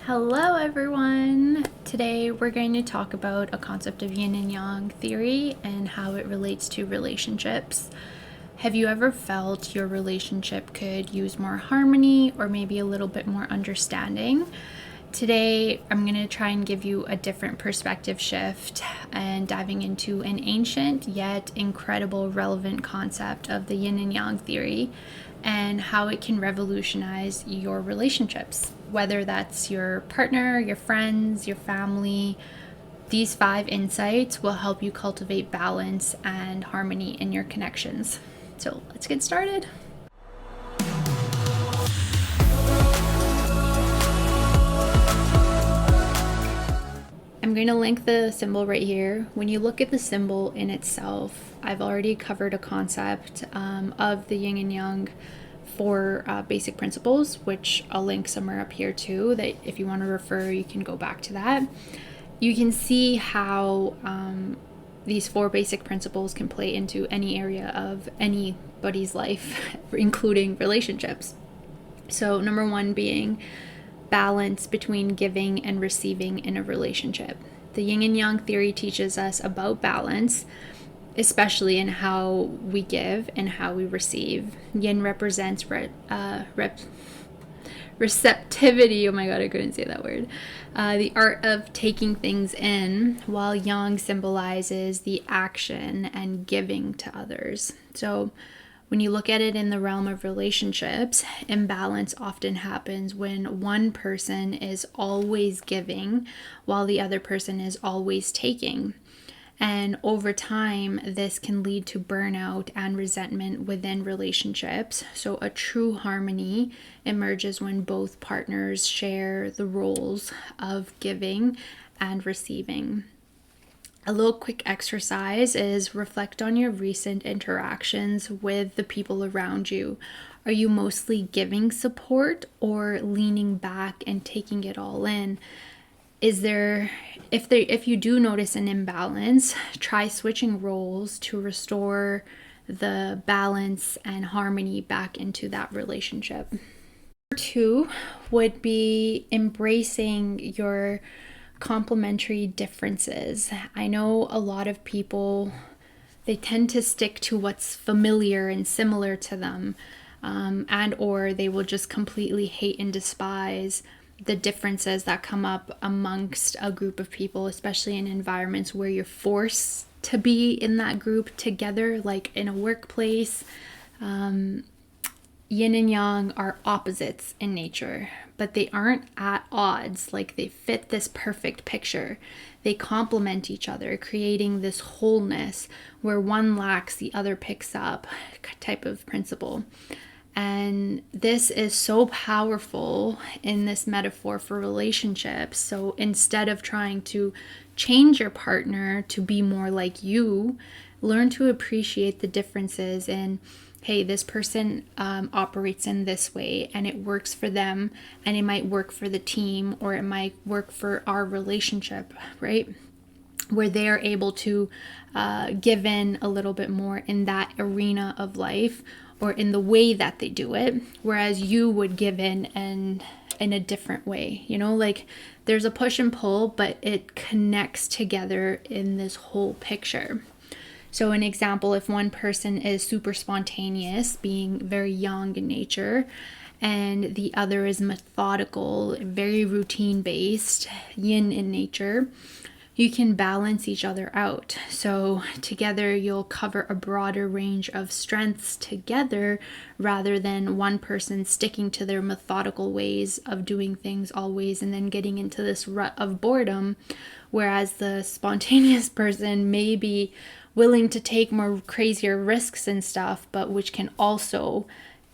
Hello, everyone. Today we're going to talk about a concept of yin and yang theory and how it relates to relationships. Have you ever felt your relationship could use more harmony or maybe a little bit more understanding? Today, I'm going to try and give you a different perspective shift and diving into an ancient yet incredible relevant concept of the yin and yang theory and how it can revolutionize your relationships, whether that's your partner, your friends, your family. These 5 insights will help you cultivate balance and harmony in your connections. So let's get started. I'm going to link the symbol right here. When you look at the symbol in itself, I've already covered a concept of the yin and yang for basic principles, which I'll link somewhere up here too, that if you want to refer, you can go back to that. You can see how these 4 basic principles can play into any area of anybody's life, including relationships. So number 1 being balance between giving and receiving in a relationship. The yin and yang theory teaches us about balance, especially in how we give and how we receive. Yin represents receptivity. Oh my god, I couldn't say that word. The art of taking things in, while yang symbolizes the action and giving to others. So when you look at it in the realm of relationships, imbalance often happens when one person is always giving while the other person is always taking. And over time, this can lead to burnout and resentment within relationships. So a true harmony emerges when both partners share the roles of giving and receiving. A little quick exercise is reflect on your recent interactions with the people around you. Are you mostly giving support or leaning back and taking it all in? If you do notice an imbalance, try switching roles to restore the balance and harmony back into that relationship. Number 2 would be embracing your complementary differences. I know a lot of people, they tend to stick to what's familiar and similar to them, and or they will just completely hate and despise the differences that come up amongst a group of people, especially in environments where you're forced to be in that group together, like in a workplace. Yin and yang are opposites in nature, but they aren't at odds. Like, they fit this perfect picture. They complement each other, creating this wholeness where one lacks, the other picks up type of principle. And this is so powerful in this metaphor for relationships. So instead of trying to change your partner to be more like you, learn to appreciate the differences in, hey, this person operates in this way and it works for them, and it might work for the team, or it might work for our relationship, right? Where they are able to give in a little bit more in that arena of life or in the way that they do it, whereas you would give in a different way. Like, there's a push and pull, but it connects together in this whole picture. So an example, if one person is super spontaneous, being very yang in nature, and the other is methodical, very routine based, yin in nature, you can balance each other out. So together you'll cover a broader range of strengths together, rather than one person sticking to their methodical ways of doing things always and then getting into this rut of boredom, whereas the spontaneous person may be willing to take more crazier risks and stuff, but which can also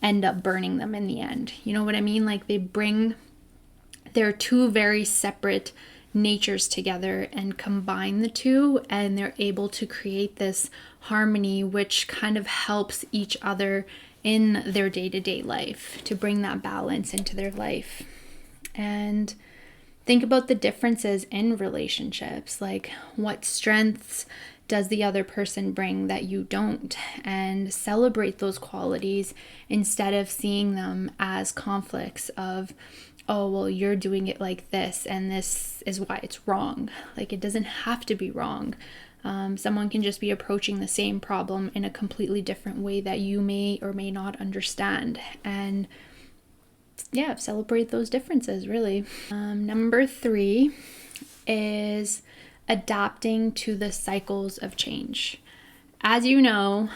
end up burning them in the end. You know what I mean? Like, they're 2 very separate natures together and combine the 2, and they're able to create this harmony which kind of helps each other in their day-to-day life to bring that balance into their life. And think about the differences in relationships, like what strengths does the other person bring that you don't? And celebrate those qualities instead of seeing them as conflicts of, oh, well, you're doing it like this and this is why it's wrong. Like, it doesn't have to be wrong. Someone can just be approaching the same problem in a completely different way that you may or may not understand. And yeah, celebrate those differences, really. Number 3 is adapting to the cycles of change. As you know,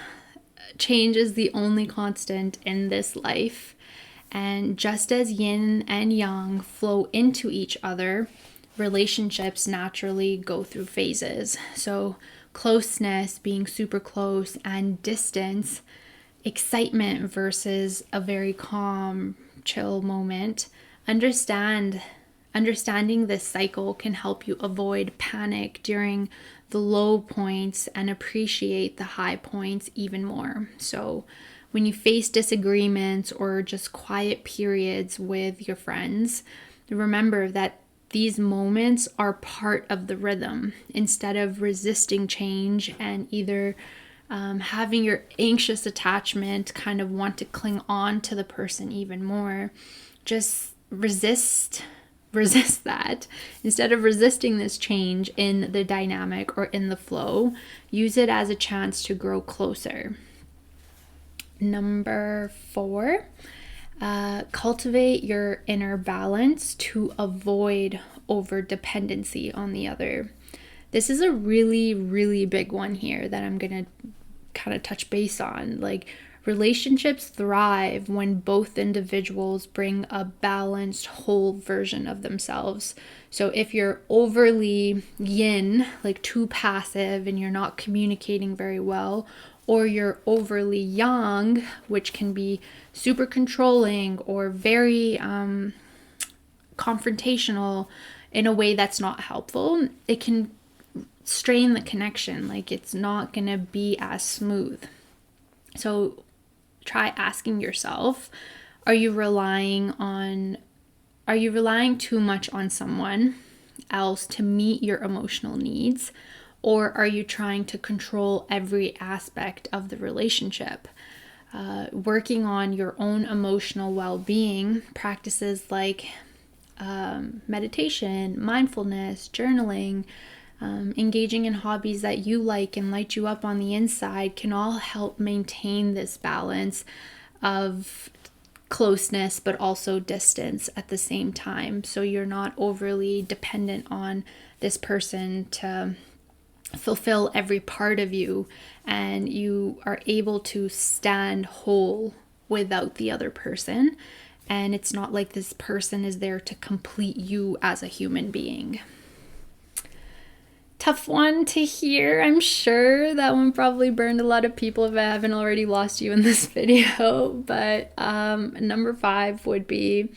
change is the only constant in this life. And just as yin and yang flow into each other, relationships naturally go through phases. So closeness, being super close, and distance, excitement versus a very calm, chill moment. Understanding this cycle can help you avoid panic during the low points and appreciate the high points even more. So when you face disagreements or just quiet periods with your friends, remember that these moments are part of the rhythm. Instead of resisting change and either having your anxious attachment kind of want to cling on to the person even more, just resist that. Instead of resisting this change in the dynamic or in the flow, use it as a chance to grow closer. Number 4, cultivate your inner balance to avoid overdependency on the other. This is a really, really big one here that I'm going to kind of touch base on. Like, relationships thrive when both individuals bring a balanced, whole version of themselves. So if you're overly yin, like too passive, and you're not communicating very well, or you're overly yang, which can be super controlling or very confrontational in a way that's not helpful, it can strain the connection. Like, it's not going to be as smooth. So try asking yourself, are you relying too much on someone else to meet your emotional needs? Or are you trying to control every aspect of the relationship? Working on your own emotional well-being, practices like meditation, mindfulness, journaling, engaging in hobbies that you like and light you up on the inside can all help maintain this balance of closeness but also distance at the same time. So you're not overly dependent on this person to fulfill every part of you, and you are able to stand whole without the other person. And it's not like this person is there to complete you as a human being. Tough one to hear. I'm sure that one probably burned a lot of people if I haven't already lost you in this video. But number 5 would be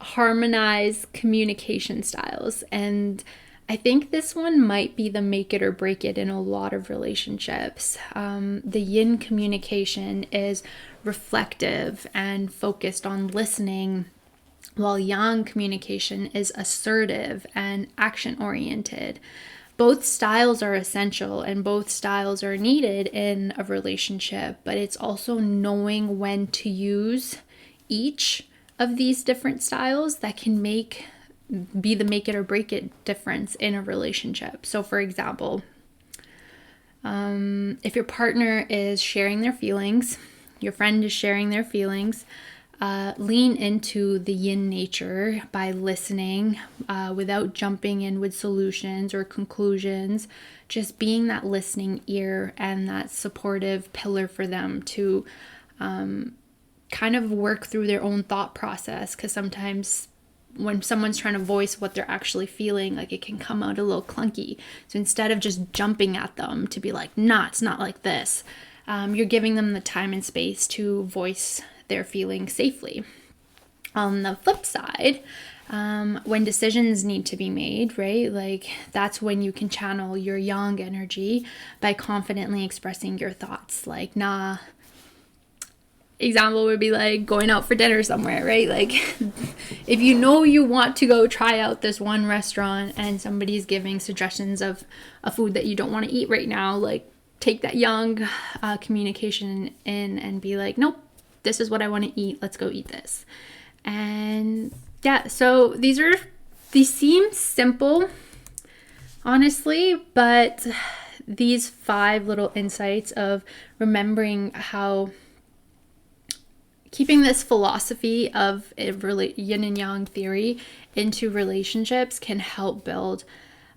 harmonize communication styles. And I think this one might be the make it or break it in a lot of relationships. The yin communication is reflective and focused on listening, while yang communication is assertive and action-oriented. Both styles are essential and both styles are needed in a relationship, but it's also knowing when to use each of these different styles that can be the make it or break it difference in a relationship. So for example, if your partner is sharing their feelings, your friend is sharing their feelings, lean into the yin nature by listening without jumping in with solutions or conclusions, just being that listening ear and that supportive pillar for them to kind of work through their own thought process. Because sometimes when someone's trying to voice what they're actually feeling, like, it can come out a little clunky. So instead of just jumping at them to be like, nah, it's not like this, you're giving them the time and space to voice their feelings safely. On the flip side, when decisions need to be made, right? Like, that's when you can channel your yang energy by confidently expressing your thoughts. Like, nah, example would be like going out for dinner somewhere, right? Like if you know you want to go try out this one restaurant and somebody's giving suggestions of a food that you don't want to eat right now, like take that young communication in and be like, nope, this is what I want to eat. Let's go eat this. And yeah, so these seem simple, honestly, but these 5 little insights of remembering how keeping this philosophy of yin and yang theory into relationships can help build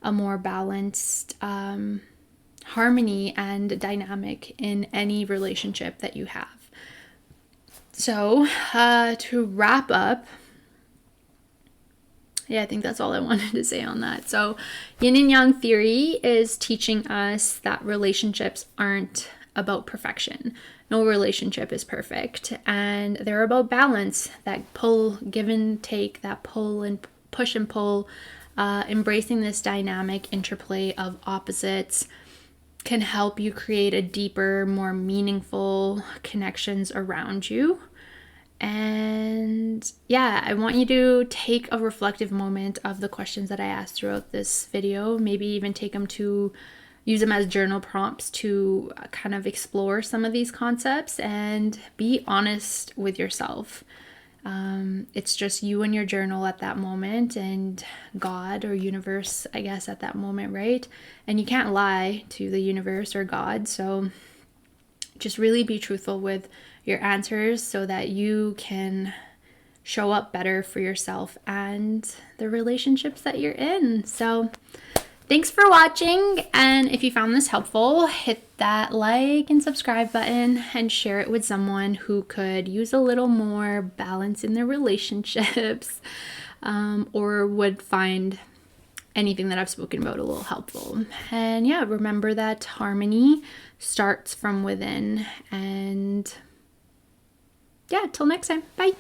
a more balanced harmony and dynamic in any relationship that you have. So to wrap up, I think that's all I wanted to say on that. So yin and yang theory is teaching us that relationships aren't about perfection. No relationship is perfect, and they're about balance, that pull, give and take, that pull and push and pull. Embracing this dynamic interplay of opposites can help you create a deeper, more meaningful connections around you. And yeah, I want you to take a reflective moment of the questions that I asked throughout this video. Maybe even use them as journal prompts to kind of explore some of these concepts and be honest with yourself. It's just you and your journal at that moment, and God or universe, I guess, at that moment, right? And you can't lie to the universe or God. So just really be truthful with your answers so that you can show up better for yourself and the relationships that you're in. So thanks for watching, and if you found this helpful, hit that like and subscribe button and share it with someone who could use a little more balance in their relationships, or would find anything that I've spoken about a little helpful. And yeah, remember that harmony starts from within. And yeah, till next time. Bye.